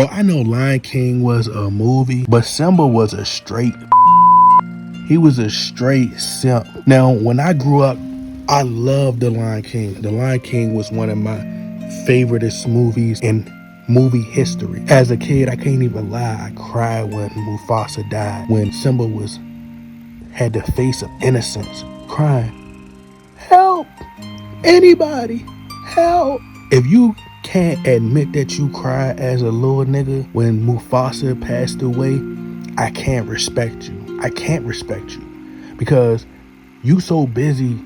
Bro, I know Lion King was a movie, but Simba was a straight. He was a straight simp. Now, when I grew up, I loved The Lion King. The Lion King was one of my favoriteest movies in movie history. As a kid, I can't even lie, I cried when Mufasa died. When Simba had the face of innocence, crying, "Help! Anybody! Help!" If you can't admit that you cried as a little nigga when Mufasa passed away, I can't respect you. I can't respect you because you so busy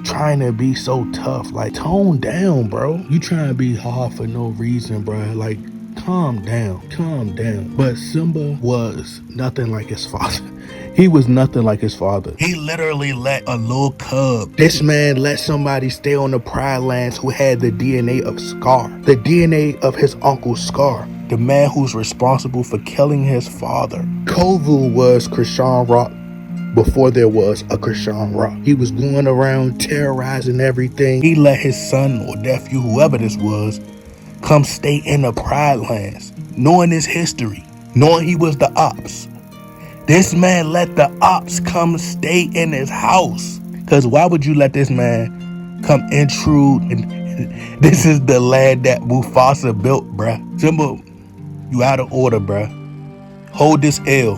trying to be so tough. Like, tone down, bro. You trying to be hard for no reason, bro. Like, calm down. But Simba was nothing like his father. He was nothing like his father. He literally let a little cub. This man let somebody stay on the Pride Lands who had the DNA of Scar. The DNA of his uncle Scar. The man who's responsible for killing his father. Kovu was Krishan Rock before there was a Krishan Rock. He was going around terrorizing everything. He let his son or nephew, whoever this was, come stay in the Pride Lands, knowing his history, knowing he was the ops. This man let the ops come stay in his house. Because why would you let this man come intrude? And this is the land that Mufasa built, bruh. Simba, you out of order, bruh. Hold this L.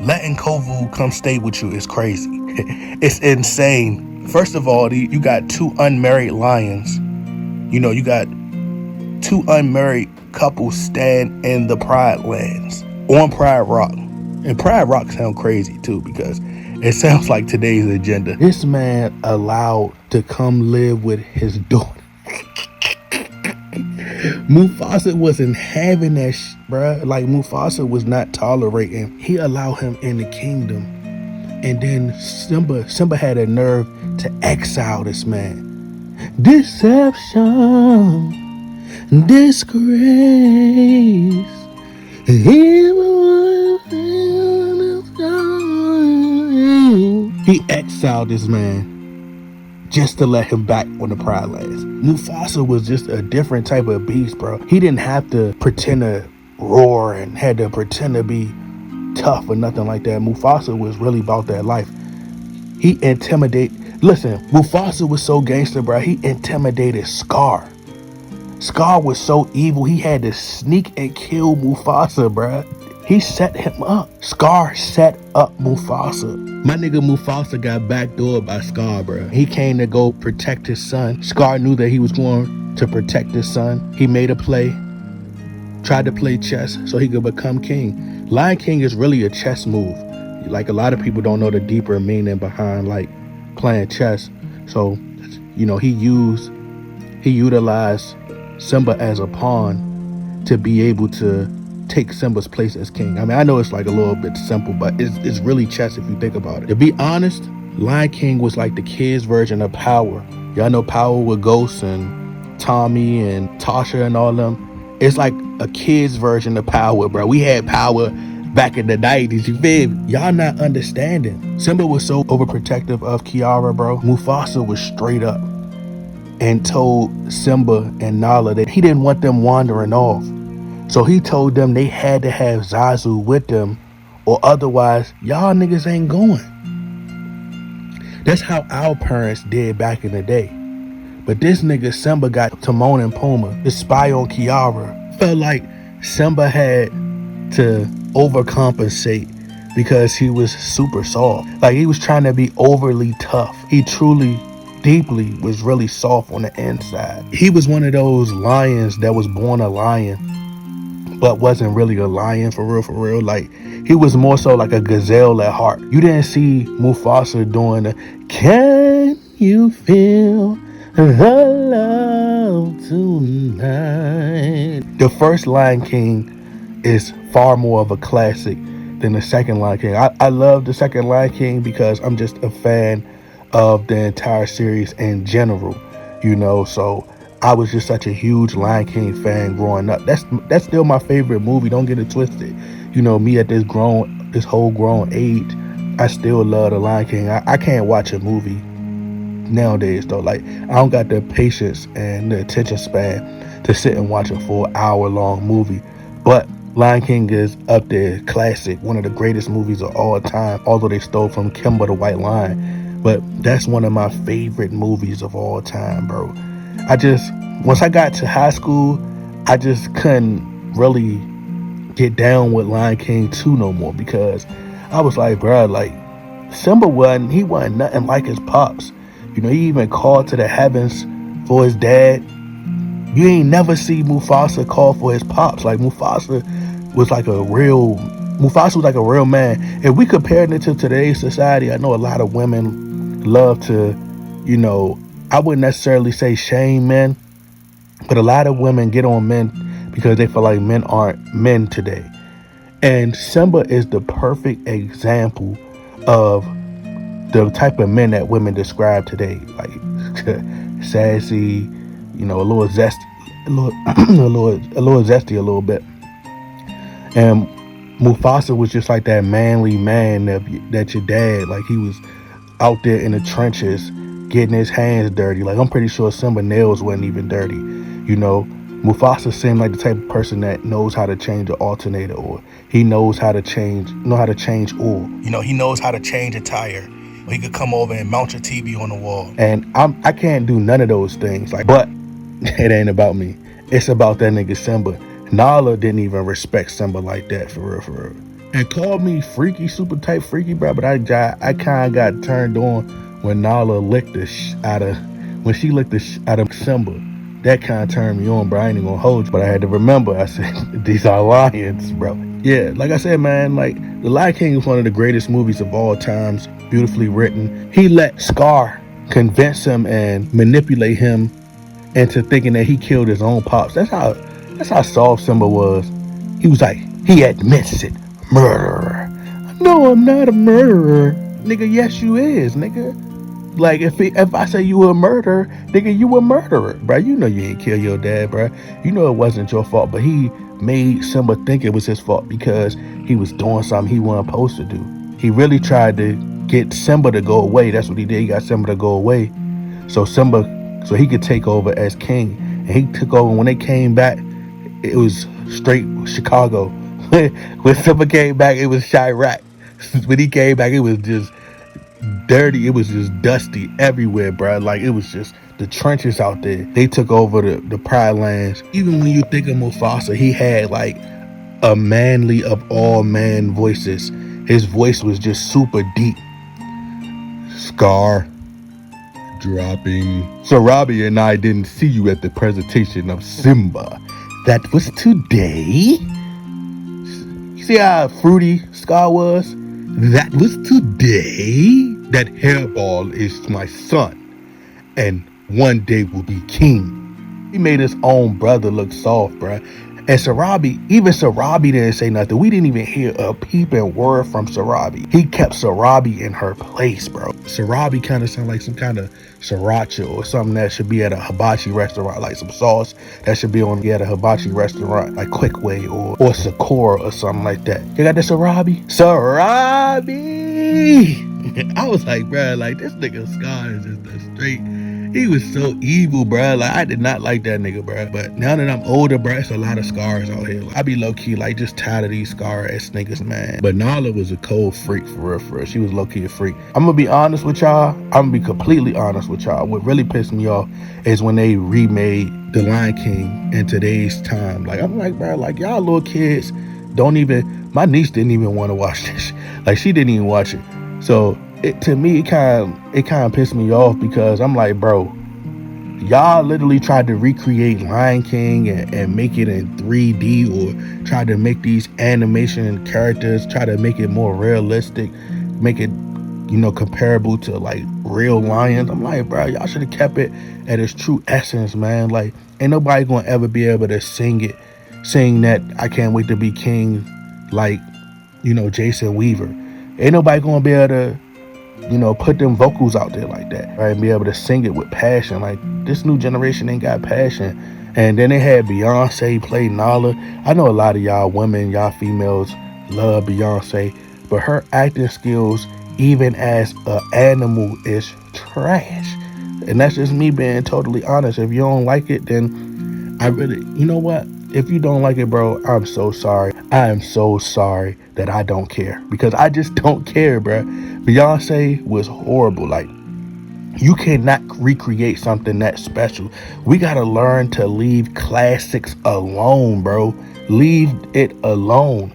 Letting Kovu come stay with you is crazy. It's insane. First of all, you got two unmarried lions. You know, you got two unmarried couples stand in the Pride Lands on Pride Rock. And Pride Rock sound crazy too because it sounds like today's agenda. This man allowed to come live with his daughter. Mufasa wasn't having that bruh. Like, Mufasa was not tolerating. He allowed him in the kingdom. And then Simba had a nerve to exile this man. Deception, disgrace. He exiled this man just to let him back on the Pride Lands. Mufasa was just a different type of beast, bro. He didn't have to pretend to roar and had to pretend to be tough or nothing like that. Mufasa was really about that life. He Mufasa was so gangster, bro. He intimidated Scar. Scar was so evil, he had to sneak and kill Mufasa, bro. He set him up. Scar set up Mufasa. My nigga Mufasa got backdoored by Scar, bro. He came to go protect his son. Scar knew that he was going to protect his son. He made a play, tried to play chess so he could become king. Lion King is really a chess move. Like, a lot of people don't know the deeper meaning behind, like, playing chess. So, you know, he utilized Simba as a pawn to be able to take Simba's place as king. I mean, I know it's like a little bit simple, but it's really chess if you think about it. To be honest, Lion King was like the kids' version of Power. Y'all know Power with Ghost and Tommy and Tasha and all them. It's like a kid's version of Power, bro. We had Power back in the 90s, you feel me? Y'all not understanding. Simba was so overprotective of Kiara, bro. Mufasa was straight up and told Simba and Nala that he didn't want them wandering off. So he told them they had to have Zazu with them, or otherwise y'all niggas ain't going. That's how our parents did back in the day. But this nigga Simba got Timon and Pumbaa to spy on Kiara. Felt like Simba had to overcompensate because he was super soft. Like, he was trying to be overly tough. He truly, deeply was really soft on the inside. He was one of those lions that was born a lion but wasn't really a lion for real. Like, he was more so like a gazelle at heart. You didn't see Mufasa doing the "Can you feel the love tonight?" The first Lion King is far more of a classic than the second Lion King. I love the second Lion King because I'm just a fan of the entire series in general, you know. So I was just such a huge Lion King fan growing up. That's still my favorite movie. Don't get it twisted. You know, me at this whole grown age, I still love the Lion King. I can't watch a movie nowadays though. Like, I don't got the patience and the attention span to sit and watch a 4-hour long movie. But Lion King is up there, classic, one of the greatest movies of all time, although they stole from Kimba the White Lion. But that's one of my favorite movies of all time, bro. Once I got to high school, I just couldn't really get down with Lion King 2 no more because I was like, bro, like, he wasn't nothing like his pops. He even called to the heavens for his dad. You ain't never see Mufasa call for his pops. Like, Mufasa was like a real man. If we compared it to today's society, I know a lot of women love to, I wouldn't necessarily say shame men, but a lot of women get on men because they feel like men aren't men today. And Simba is the perfect example of the type of men that women describe today. Like, sassy, a little zesty, a little zesty a little bit. And Mufasa was just like that manly man that your dad, like, he was out there in the trenches getting his hands dirty. Like, I'm pretty sure Simba nails wasn't even dirty. Mufasa seemed like the type of person that knows how to change an alternator, or he knows how to change oil. He knows how to change a tire. Or he could come over and mount your TV on the wall. And I can't do none of those things. But it ain't about me. It's about that nigga Simba. Nala didn't even respect Simba like that, for real. And called me freaky, super type freaky, bro. But I kind of got turned on when Nala licked the out of Simba. That kind of turned me on, bro. I ain't even gonna hold you. But I had to remember, I said, these are lions, bro. Yeah, like I said, man, like, The Lion King is one of the greatest movies of all times. Beautifully written. He let Scar convince him and manipulate him into thinking that he killed his own pops. That's how soft Simba was. He was like, he admits it. Murderer. No, I'm not a murderer. Nigga, yes you is, nigga. Like, if I say you were a murderer, nigga, you a murderer, bro. You know you ain't kill your dad, bro. You know it wasn't your fault, but he made Simba think it was his fault because he was doing something he wasn't supposed to do. He really tried to get Simba to go away. That's what he did. He got Simba to go away so he could take over as king. And he took over. When they came back, it was straight Chicago. When Simba came back, it was Chirac. When he came back, it was just dirty. It was just dusty everywhere, bro. Like, it was just the trenches out there. They took over the Pride Lands. Even when you think of Mufasa, he had like a manly of all man voices. His voice was just super deep. Scar dropping. Sarabi and I didn't see you at the presentation of Simba. That was today. You see how fruity Scar was? That was today. That hairball is my son, and one day will be king. He made his own brother look soft, bruh. And even Sarabi didn't say nothing. We didn't even hear a peeping word from Sarabi. He kept Sarabi in her place, bro. Sarabi kind of sounded like some kind of sriracha or something that should be at a hibachi restaurant, like some sauce that should be at a hibachi restaurant, like Quick Way or Sakura or something like that. You got the Sarabi? Sarabi! I was like, bro, like, this nigga Scar is just a straight... He was so evil, bro. Like, I did not like that nigga, bro. But now that I'm older, bro, it's a lot of scars out here. Like, I be low-key, like, just tired of these scar-ass niggas, man. But Nala was a cold freak, for real. She was low-key a freak. I'm gonna be honest with y'all. I'm gonna be completely honest with y'all. What really pissed me off is when they remade The Lion King in today's time. Like, I'm like, bro, like, y'all little kids my niece didn't even want to watch this. Like, she didn't even watch it. So, it kind of pissed me off because I'm like, bro, y'all literally tried to recreate Lion King and make it in 3D, or try to make these animation characters, try to make it more realistic, make it, comparable to like real lions. I'm like, bro, y'all should have kept it at its true essence, man. Like, ain't nobody gonna ever be able to sing that I can't wait to be king, like, Jason Weaver. Ain't nobody gonna be able to put them vocals out there like that, right? And be able to sing it with passion. Like, this new generation ain't got passion. And then they had Beyonce play Nala. I know a lot of y'all women, y'all females love Beyonce, but her acting skills, even as an animal, is trash. And that's just me being totally honest. If you don't like it, then you know what? If you don't like it, bro, I'm so sorry. I am so sorry that I don't care, because I just don't care, bruh. Beyonce was horrible. Like, you cannot recreate something that special. We gotta learn to leave classics alone, bro. Leave it alone.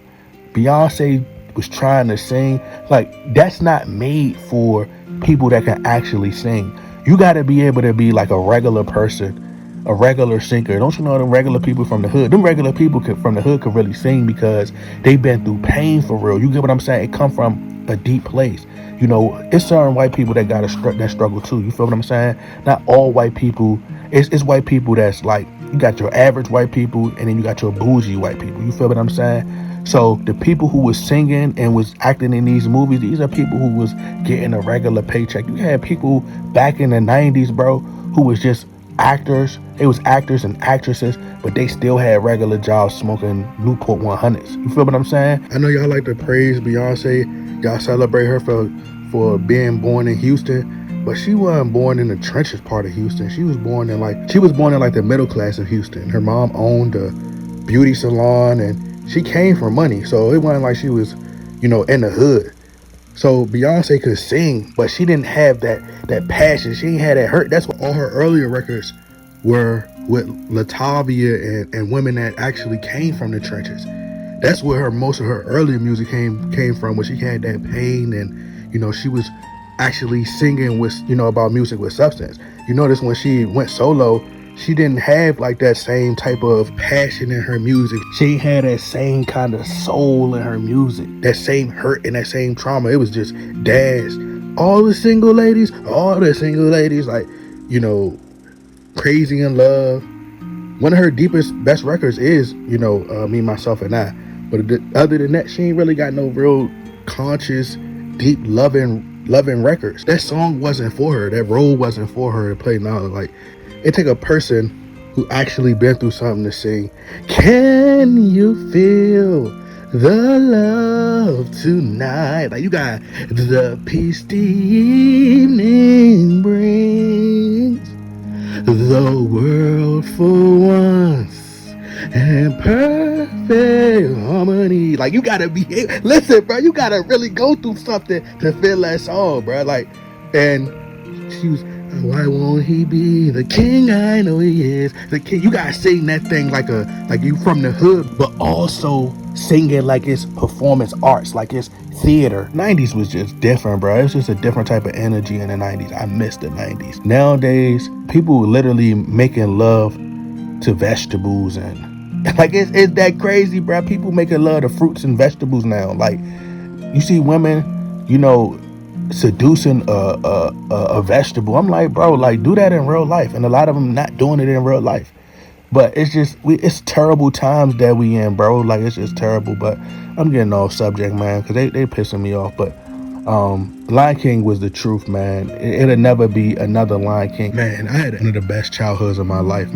Beyonce was trying to sing. Like, that's not made for people that can actually sing. You gotta be able to be like a regular person, a regular singer. Don't you know the regular people from the hood? Them regular people from the hood can really sing because they've been through pain for real. You get what I'm saying? It come from a deep place. You know, it's certain white people that that struggle too. You feel what I'm saying? Not all white people. It's white people that's like, you got your average white people, and then you got your bougie white people. You feel what I'm saying? So the people who was singing and was acting in these movies, these are people who was getting a regular paycheck. You had people back in the 90s, bro, who was just actors. They was actors and actresses, but they still had regular jobs smoking Newport 100s. You feel what I'm saying? I know y'all like to praise Beyonce. Y'all celebrate her for being born in Houston, but she wasn't born in the trenches part of Houston. She was born in like the middle class of Houston. Her mom owned a beauty salon, and she came from money, so it wasn't like she was, in the hood. So Beyonce could sing, but she didn't have that passion. She ain't had that hurt. That's what all her earlier records were, with Latavia and women that actually came from the trenches. That's where most of her earlier music came from, where she had that pain, and she was actually singing with about music with substance. You notice when she went solo, she didn't have like that same type of passion in her music. She had that same kind of soul in her music, that same hurt and that same trauma. It was just Daz. All the single ladies, like, Crazy in Love. One of her deepest, best records is, Me, Myself, and I. But other than that, she ain't really got no real conscious, deep, loving records. That song wasn't for her. That role wasn't for her to play now. Like, it take a person who actually been through something to sing, "Can you feel the love tonight?" Like, you got the peace the evening brings, the world for once and perfect harmony. Like, you gotta listen, bro, you gotta really go through something to feel that song, bro. Like, and she was, why won't he be the king? I know he is the king. You gotta sing that thing like you from the hood, but also sing it like it's performance arts, like it's theater. 90s was just different, bro. It was just a different type of energy in the 90s. I miss the 90s. Nowadays, people literally making love to vegetables, and like, it's that crazy, bro. People making love to fruits and vegetables now. Like, you see women, seducing a vegetable. I'm like, bro, like, do that in real life. And a lot of them not doing it in real life. But it's just, it's terrible times that we in, bro. Like, it's just terrible. But I'm getting off subject, man, because they pissing me off. But Lion King was the truth, man. It'll never be another Lion King. Man, I had one of the best childhoods of my life, man.